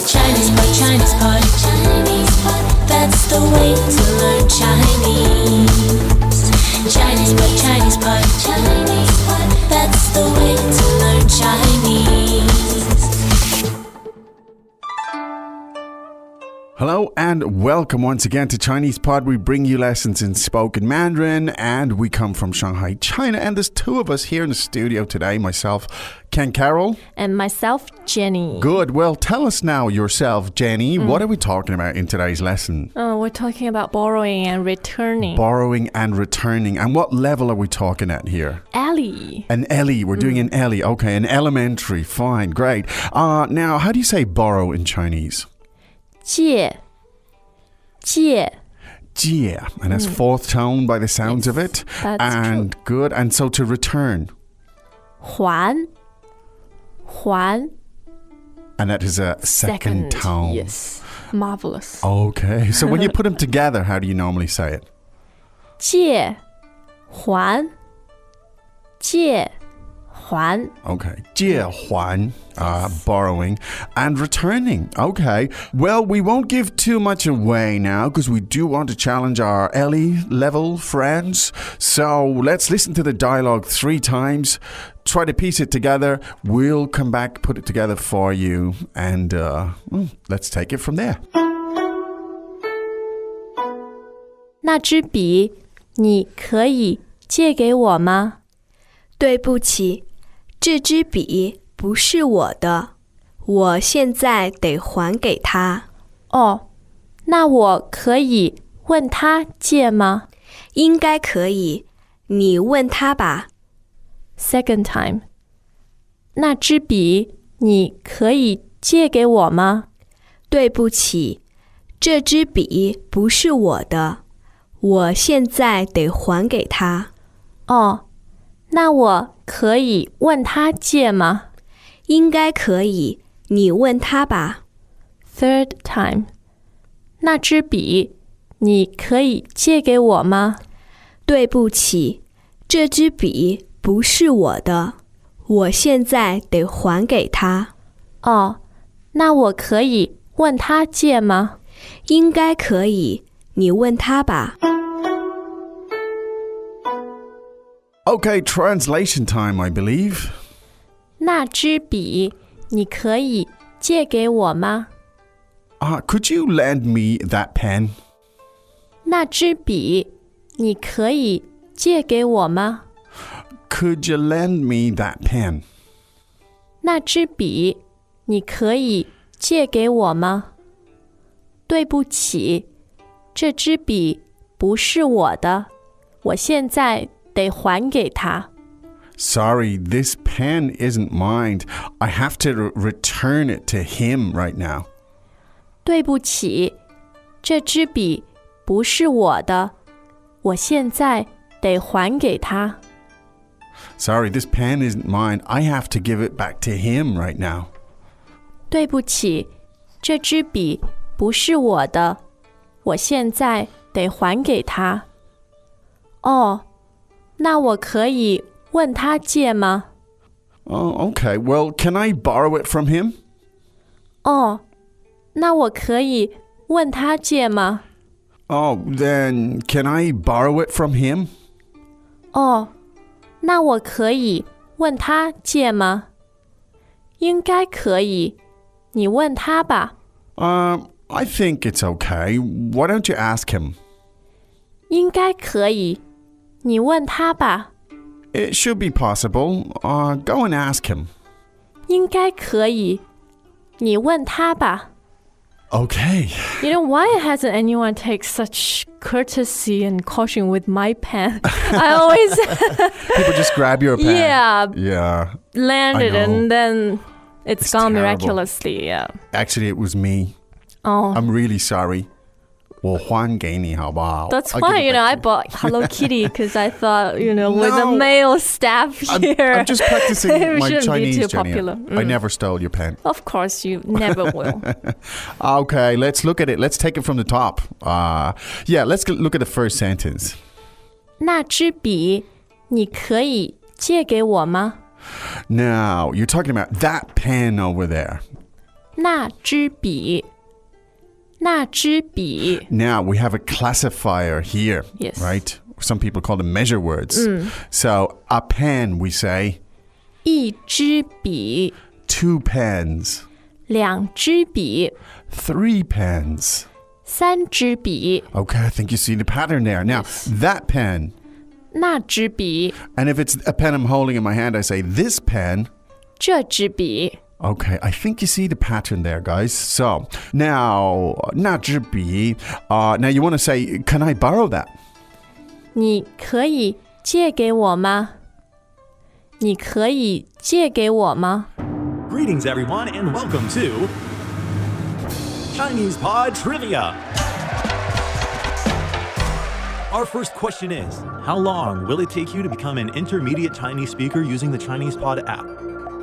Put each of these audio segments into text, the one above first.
Chinese pot, Chinese pot, Chinese pot. That's the way to learn Chinese. Chinese pot, Chinese pot, Chinese pot. That's the way to learn Chinese. Hello and welcome once again to Chinese Pod. We bring you lessons in spoken Mandarin and we come from Shanghai, China. And there's two of us here in the studio today, myself, Ken Carroll. And myself, Jenny. Good. Well, tell us now yourself, Jenny, what are we talking about in today's lesson? We're talking about borrowing and returning. Borrowing and returning. And what level are we talking at here? Ellie. An Ellie. We're doing an Ellie. Okay, an elementary. Fine, great. Now, how do you say borrow in Chinese? 借 Jie, and that's fourth tone by the sounds of it. That's and true. Good. And so to return. 还 And that is a second tone. Yes. Marvelous. Okay. So when you put them together, how do you normally say it? 借还 Okay. 借还, borrowing and returning. Okay. Well, we won't give too much away now because we do want to challenge our Ellie level friends. So let's listen to the dialogue 3 times. Try to piece it together. We'll come back, put it together for you. And let's take it from there. 那支笔你可以借给我吗？对不起，这支笔不是我的，我现在得还给他。哦，那我可以问他借吗？应该可以，你问他吧。Second time. 那支笔你可以借给我吗？对不起，这支笔不是我的，我现在得还给他。哦，那我可以问他借吗？应该可以，你问他吧。Third time. 那支笔你可以借给我吗？对不起，这支笔不是我的，我现在得还给他。哦，那我可以问他借吗？应该可以，你问他吧。Okay, translation time, I believe. 那支笔你可以借给我吗？ Could you lend me that pen? 那支笔你可以借给我吗？ Could you lend me that pen? 那支笔你可以借给我吗？对不起，这支笔不是我的，我现在得还给他。Sorry, this pen isn't mine. I have to return it to him right now. 对不起，这支笔不是我的，我现在得还给他。Sorry, this pen isn't mine. I have to give it back to him right now. 对不起，这支笔不是我的，我现在得还给他。哦，那我可以问他借吗？ Oh, okay. Well, can I borrow it from him? 哦，那我可以问他借吗？ Oh, then can I borrow it from him? 哦，那我可以问他借吗？应该可以，你问他吧。I think it's okay. Why don't you ask him? 应该可以，你问他吧。It should be possible. Go and ask him. 应该可以，你问他吧。Okay. You know, why hasn't anyone take such courtesy and caution with my pen? I always People just grab your pen. Yeah. land I it know. and then it's gone terrible. miraculously. Yeah. Actually, it was me. Oh, I'm really sorry. 我还给你好不好? that's I'll why, give it you know, back I to you. bought Hello Kitty because I thought, you know, with the No. male staff here. I'm just practicing it my shouldn't Chinese, be too Jenny. popular. I never stole your pen. Of course, you never will. Okay, let's look at it. Let's take it from the top. Let's look at the first sentence. 那支笔你可以借给我吗？ Now, you're talking about that pen over there. 那支笔，那支笔。 Now, we have a classifier here, Yes. right? Some people call them measure words. So, a pen, we say. 一支笔， 2 pens. 两支笔， 3 pens. 三支笔， Okay, I think you see the pattern there. Now, that pen. 那支笔， And if it's a pen I'm holding in my hand, I say this pen. 这支笔。 Okay, I think you see the pattern there, guys. So, now, 那支笔. Now, you want to say, can I borrow that? 你可以借给我吗？你可以借给我吗？ Greetings, everyone, and welcome to Chinese Pod Trivia. Our first question is, how long will it take you to become an intermediate Chinese speaker using the Chinese Pod app?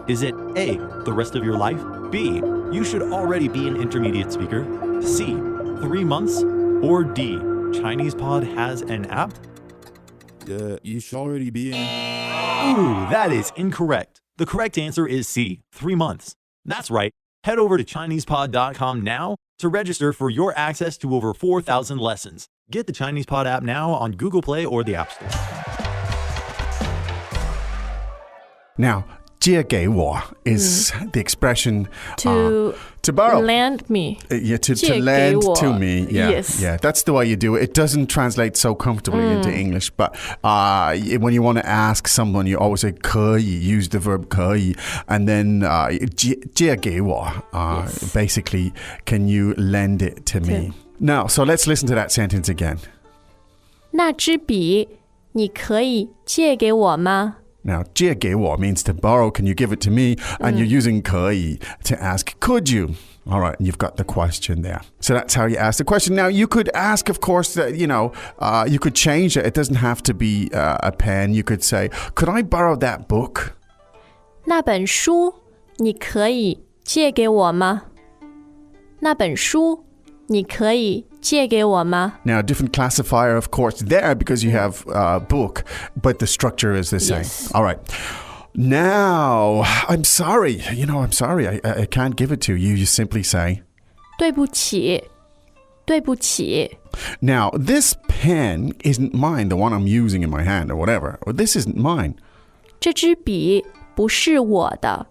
Is it A, the rest of your life? B, you should already be an intermediate speaker? C, 3 months? Or D, Chinese Pod has an app? You should already be in. Ooh, that is incorrect. The correct answer is C, 3 months. That's right. Head over to ChinesePod.com now to register for your access to over 4,000 lessons. Get the Chinese Pod app now on Google Play or the App Store. Now, 借给我 is the expression To to borrow. lend me. Yeah, to 借给 lend 我 to me. Yeah, Yes. yeah, that's the way you do it. It doesn't translate so comfortably into English, but when you want to ask someone, you always say 可以, use the verb 可以, and then 借给我, basically, can you lend it to me? Now, so let's listen to that sentence again. 那支笔，你可以借给我吗？ Now, 借给我 means to borrow. Can you give it to me? And you're using 可以 to ask, could you? All right, you've got the question there. So that's how you ask the question. Now, you could ask, of course, that, you could change it. It doesn't have to be a pen. You could say, could I borrow that book? 那本书，你可以借给我吗？那本书，你可以借给我吗？ Now, different classifier, of course, there because you have book, but the structure is the same. Yes. All right. Now, I'm sorry. I'm sorry. I can't give it to you. You simply say, 对不起，对不起。 now, this pen isn't mine, the one I'm using in my hand or whatever. Or this isn't mine. 这支笔不是我的，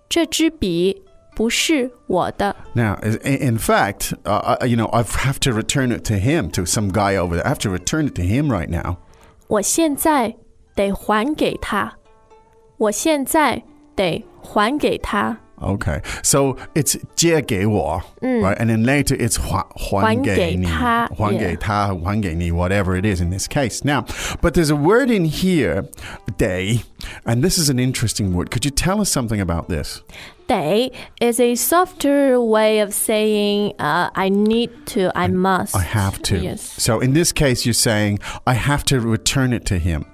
这支笔不是我的。 Now, in fact, I have to return it to him, to some guy over there. I have to return it to him right now. 我现在得还给他，我现在得还给他。 Okay, so it's 借给我, right? And then later it's 还给你,还给他,还给他, 还给你, whatever it is in this case. Now, but there's a word in here, 得, and this is an interesting word. Could you tell us something about this? 得 is a softer way of saying I need to, I must. I have to. Yes. So in this case, you're saying, I have to return it to him.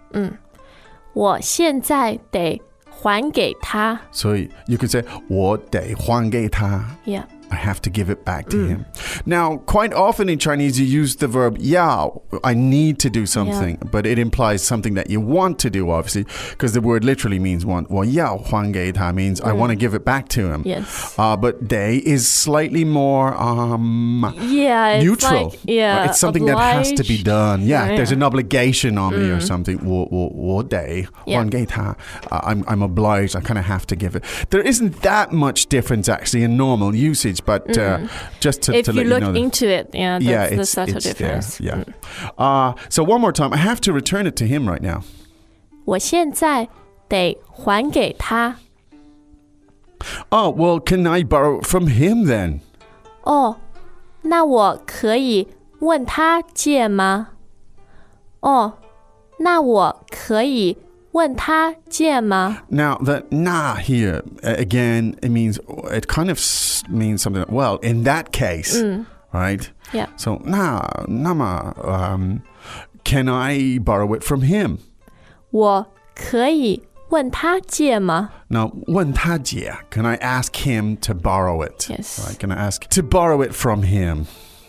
我现在得还给他。 So you could say, 我得还给他. Yeah. I have to give it back to him. Now, quite often in Chinese, you use the verb 要, I need to do something, but it implies something that you want to do, obviously, because the word literally means want. 我要还给他 means I want to give it back to him. Yes. But 得 is slightly more Yeah, it's neutral. like, yeah, It's something that has to be obliged. done. Yeah, Yeah. there's an obligation on me or something. 我得还给他. I'm obliged. I kind of have to give it. There isn't that much difference actually in normal usage, but just to If let you you look know. into it, yeah, that's Yeah, the it's subtle there. difference. Yeah. So one more time, I have to return it to him right now. 我现在得还给他。 Oh, well, can I borrow it from him then? 哦，那我可以问他借吗？哦，那我可以问他借吗？ Now, the na here, again, it kind of means something, well, in that case, right? Yeah. So, can I borrow it from him? 我可以问他借吗？ Now, 问他借, can I ask him to borrow it? Yes. Right, can I ask to borrow it from him?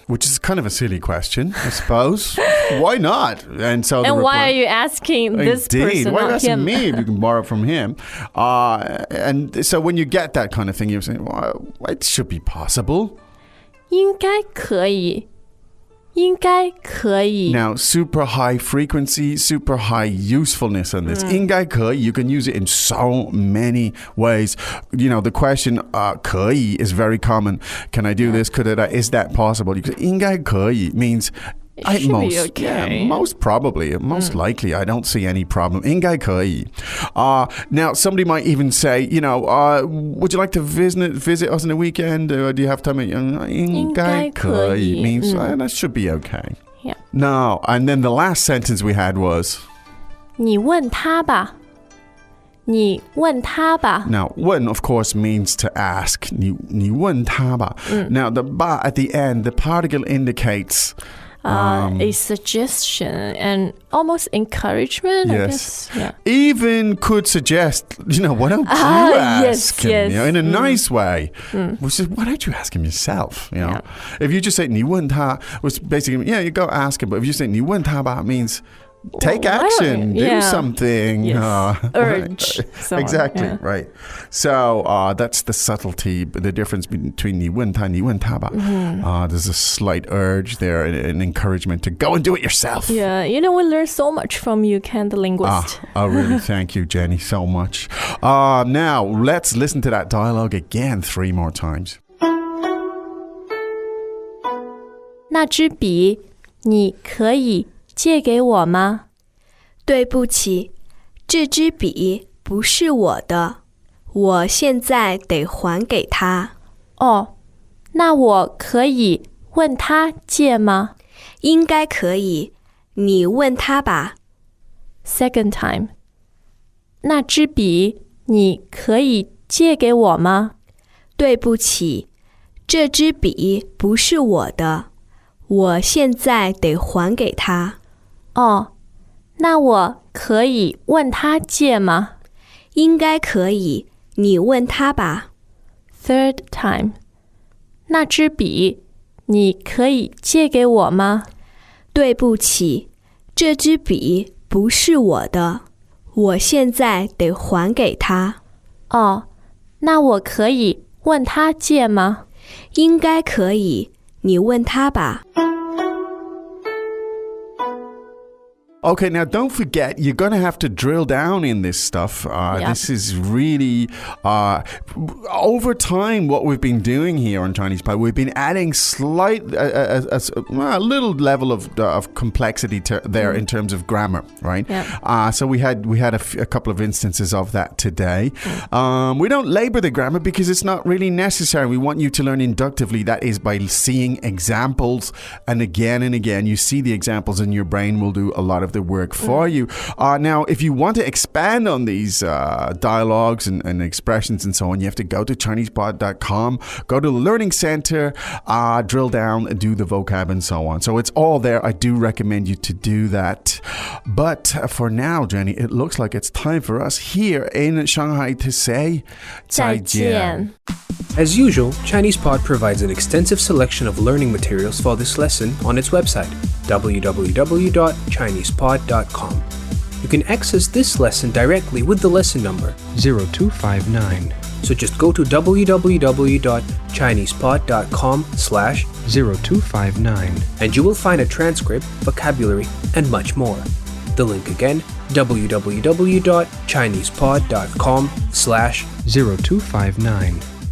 Which is kind of a silly question, I suppose. Why not? And so And why are you asking this Indeed. person, Why are you not asking him? me if you can borrow from him? And so when you get that kind of thing, you're saying, well, it should be possible. 应该可以，应该可以。 Now, super high frequency, super high usefulness on this. 应该可以, you can use it in so many ways. You know, the question 可以 is very common. Can I do this? Could I? Is that possible? 应该可以 means It should be most, okay. yeah, most probably, most likely, I don't see any problem. 应该可以. Now, somebody might even say, you know, would you like to visit us on the weekend? Or do you have time? 应该可以 means that should be okay. Yeah. No, and then the last sentence we had was 你问他吧，你问他吧。 now 问 of course means to ask. 你问他吧. Now the ba at the end, the particle indicates A suggestion and almost encouragement, I Yes. guess. Yeah. even could suggest, you know, why don't you ask yes, him, yes. you know, in a nice way. Which is, why don't you ask him yourself, you know? Yeah. If you just say 你问他, which basically, yeah, you go ask him, but if you say 你问他吧, it means take Well, why don't action, you- do yeah. something. Yes. Urge someone, Exactly, yeah. right. So that's the subtlety, the difference between 你问他吧. There's a slight urge there, an encouragement to go and do it yourself. Yeah, you know, we learn so much from you, Ken, the linguist. Really, thank you, Jenny, so much. Now, let's listen to that dialogue again 3 more times. 那支笔你可以借给我吗？对不起，这支笔不是我的，我现在得还给他。哦，那我可以问他借吗应该可以，你问他吧。 ？Second time，那支笔你可以借给我吗？对不起，这支笔不是我的，我现在得还给他。哦，那我可以问他借吗应该可以，你问他吧。 ？Third time，那支笔你可以借给我吗？对不起，这支笔不是我的，我现在得还给他。哦，那我可以问他借吗？应该可以，你问他吧。 Okay, now don't forget, you're going to have to drill down in this stuff. Yep. This is really, over time, what we've been doing here on Chinese Pod, we've been adding a little level of complexity there in terms of grammar, right? Yep. So we had a couple of instances of that today. We don't labor the grammar because it's not really necessary. We want you to learn inductively. That is by seeing examples, and again, you see the examples and your brain will do a lot of the work for you. Now, if you want to expand on these dialogues and expressions and so on, you have to go to ChinesePod.com, go to the Learning Center, drill down, and do the vocab and so on. So it's all there. I do recommend you to do that. But for now, Jenny, it looks like it's time for us here in Shanghai to say 再见。 As usual, ChinesePod provides an extensive selection of learning materials for this lesson on its website, www.chinesepod.com. You can access this lesson directly with the lesson number 0259 So just go to www.chinesepod.com/0259 and you will find a transcript, vocabulary, and much more. The link again, www.chinesepod.com/0259